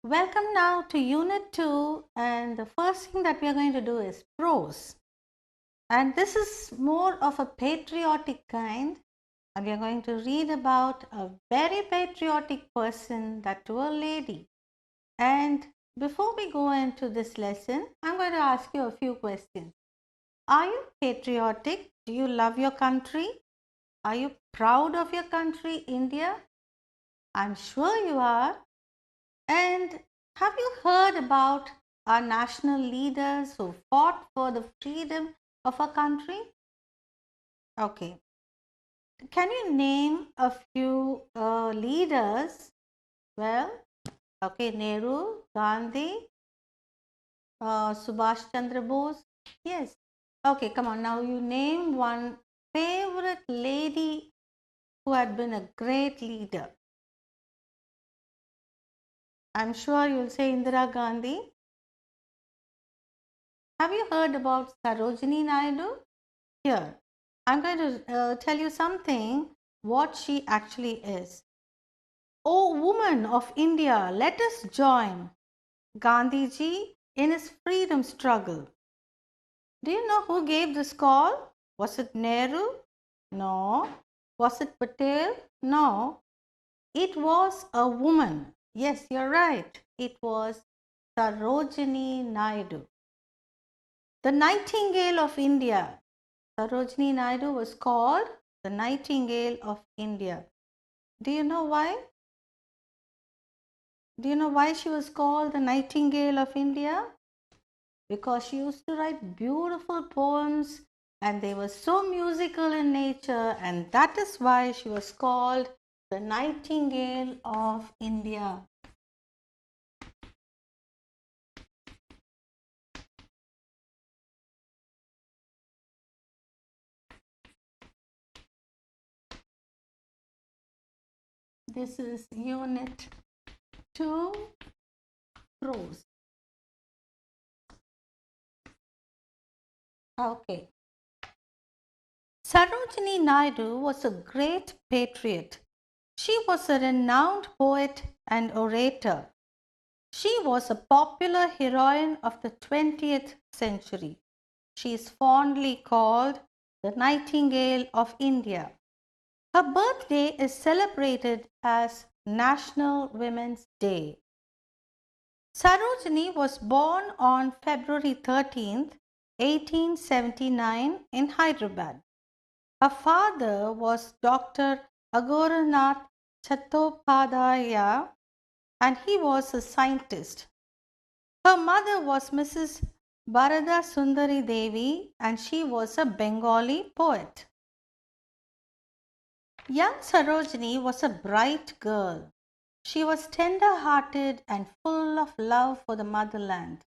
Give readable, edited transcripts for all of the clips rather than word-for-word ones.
Welcome now to Unit 2, and the first thing that we are going to do is prose. And this is more of a patriotic kind, and we are going to read about a very patriotic person, that to a lady. And before we go into this lesson, I'm going to ask you a few questions. Are you patriotic? Do you love your country? Are you proud of your country, India? I'm sure you are. And have you heard about our national leaders who fought for the freedom of our country? Okay. Can you name a few leaders? Well, okay, Nehru, Gandhi, Subhash Chandra Bose. Yes. Okay, come on. Now you name one favorite lady who had been a great leader. I'm sure you'll say Indira Gandhi. Have you heard about Sarojini Naidu? Here, I'm going to tell you something what she actually is. O woman of India, let us join Gandhiji in his freedom struggle. Do you know who gave this call? Was it Nehru? No. Was it Patel? No. It was a woman. Yes, you're right. It was Sarojini Naidu. The Nightingale of India. Sarojini Naidu was called the Nightingale of India. Do you know why? Do you know why she was called the Nightingale of India? Because she used to write beautiful poems and they were so musical in nature, and that is why she was called the Nightingale of India. This is Unit 2, Prose. Okay. Sarojini Naidu was a great patriot. She was a renowned poet and orator. She was a popular heroine of the 20th century. She is fondly called the Nightingale of India. Her birthday is celebrated as National Women's Day. Sarojini was born on February 13th, 1879 in Hyderabad. Her father was Dr. Agoranath Chattopadhyaya, and he was a scientist. Her mother was Mrs. Bharada Sundari Devi, and she was a Bengali poet. Young Sarojini was a bright girl. She was tender-hearted and full of love for the motherland.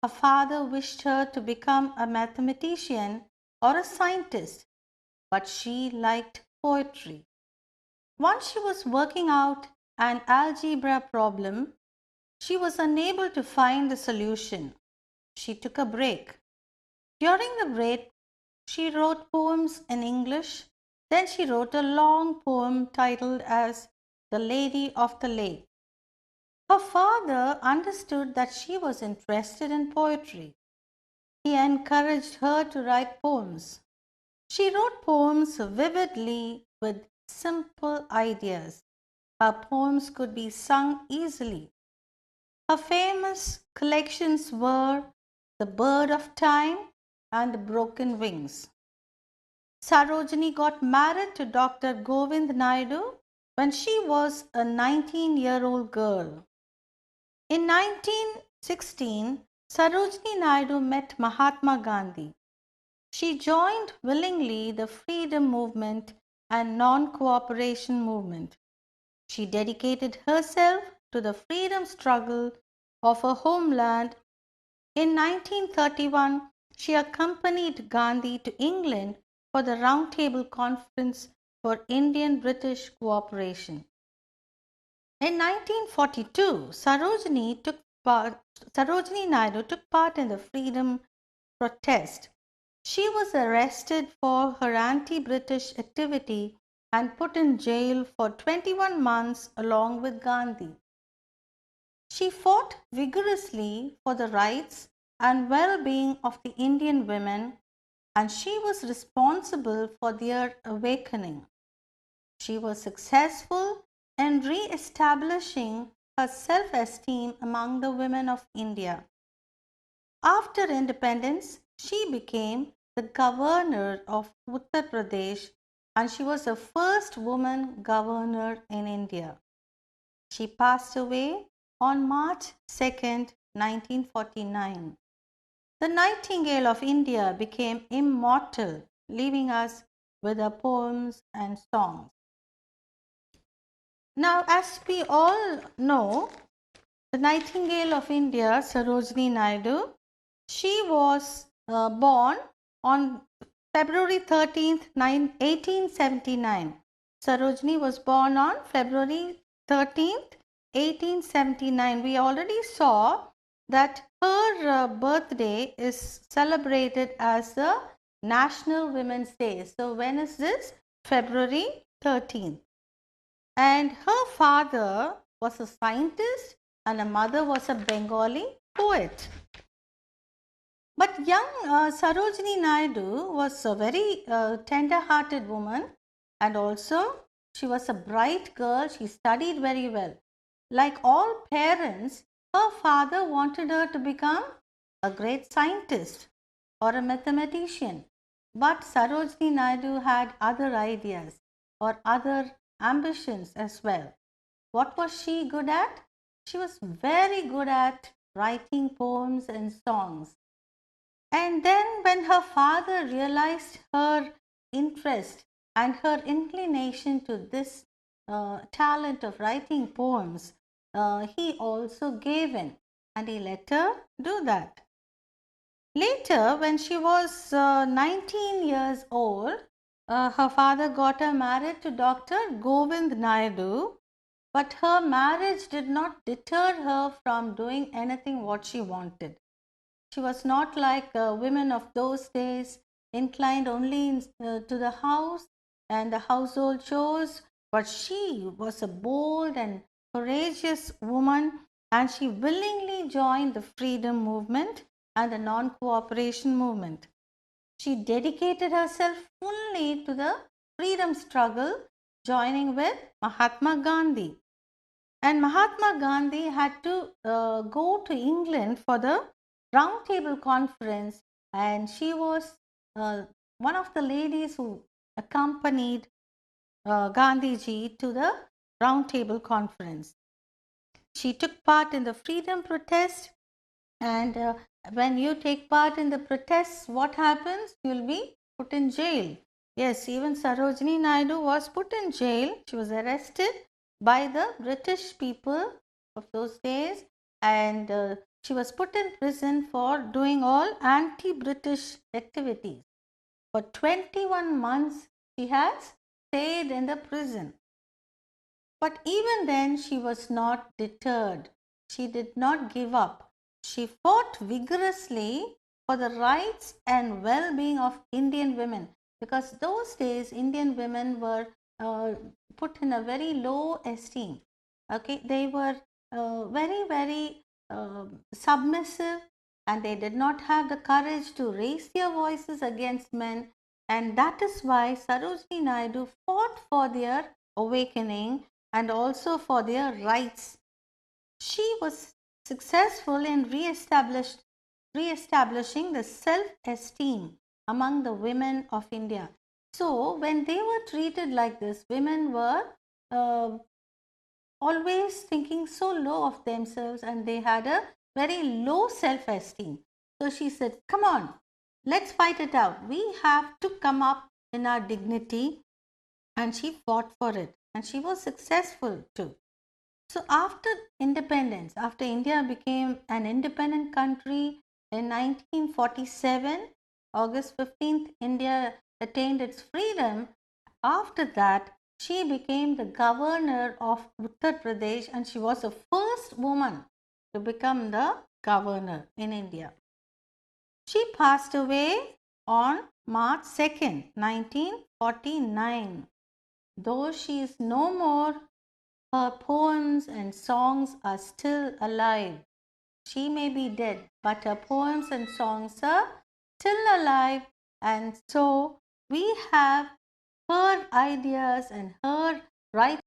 Her father wished her to become a mathematician or a scientist, but she liked poetry. Once she was working out an algebra problem, she was unable to find the solution. She took a break. During the break, she wrote poems in English. Then she wrote a long poem titled as The Lady of the Lake. Her father understood that she was interested in poetry. He encouraged her to write poems. She wrote poems vividly with simple ideas. Her poems could be sung easily. Her famous collections were The Bird of Time and The Broken Wings. Sarojini got married to Dr. Govind Naidu when she was a 19-year-old girl. In 1916, Sarojini Naidu met Mahatma Gandhi. She joined willingly the freedom movement and non-cooperation movement. She dedicated herself to the freedom struggle of her homeland. In 1931, she accompanied Gandhi to England for the Round Table Conference for Indian-British Cooperation. In 1942, Sarojini Naidu took part in the freedom protest. She was arrested for her anti-British activity and put in jail for 21 months along with Gandhi. She fought vigorously for the rights and well-being of the Indian women, and she was responsible for their awakening. She was successful in re-establishing her self-esteem among the women of India. After independence, she became the governor of Uttar Pradesh, and she was the first woman governor in India. She passed away on March 2nd, 1949. The Nightingale of India became immortal, leaving us with her poems and songs. Now, as we all know, the Nightingale of India, Sarojini Naidu, she was born on February 13th, 1879. Sarojini was born on February 13th, 1879. We already saw that her birthday is celebrated as the National Women's Day. So, when is this? February 13th. And her father was a scientist and her mother was a Bengali poet. But young Sarojini Naidu was a very tender-hearted woman, and also she was a bright girl. She studied very well. Like all parents, her father wanted her to become a great scientist or a mathematician. But Sarojini Naidu had other ideas or other ambitions as well. What was she good at? She was very good at writing poems and songs. And then, when her father realized her interest and her inclination to this talent of writing poems, he also gave in and he let her do that. Later, when she was 19 years old, her father got her married to Dr. Govind Naidu, but her marriage did not deter her from doing anything what she wanted. She was not like women of those days, inclined only to the house and the household chores, but she was a bold and courageous woman, and she willingly joined the freedom movement and the non-cooperation movement. She dedicated herself fully to the freedom struggle, joining with Mahatma Gandhi. And Mahatma Gandhi had to go to England for the Round Table Conference, and she was one of the ladies who accompanied Gandhiji to the Round Table Conference. She took part in the freedom protest, and when you take part in the protests, what happens? You'll be put in jail. Yes, even Sarojini Naidu was put in jail. She was arrested by the British people of those days, and she was put in prison for doing all anti-British activities. For 21 months, she has stayed in the prison. But even then, she was not deterred. She did not give up. She fought vigorously for the rights and well-being of Indian women, because those days Indian women were put in a very low esteem. Okay, they were very submissive, and they did not have the courage to raise their voices against men, and that is why Sarojini Naidu fought for their awakening and also for their rights. She was successful in re-establishing the self-esteem among the women of India. So, when they were treated like this, women were uh, always thinking so low of themselves, and they had a very low self-esteem. So she said, come on, let's fight it out. We have to come up in our dignity, and she fought for it, and she was successful too. So after independence, after India became an independent country in 1947, August 15th, India attained its freedom. After that, she became the governor of Uttar Pradesh, and she was the first woman to become the governor in India. She passed away on March 2nd, 1949. Though she is no more, Her poems and songs are still alive. She may be dead, but her poems and songs are still alive, and so we have her ideas and her writing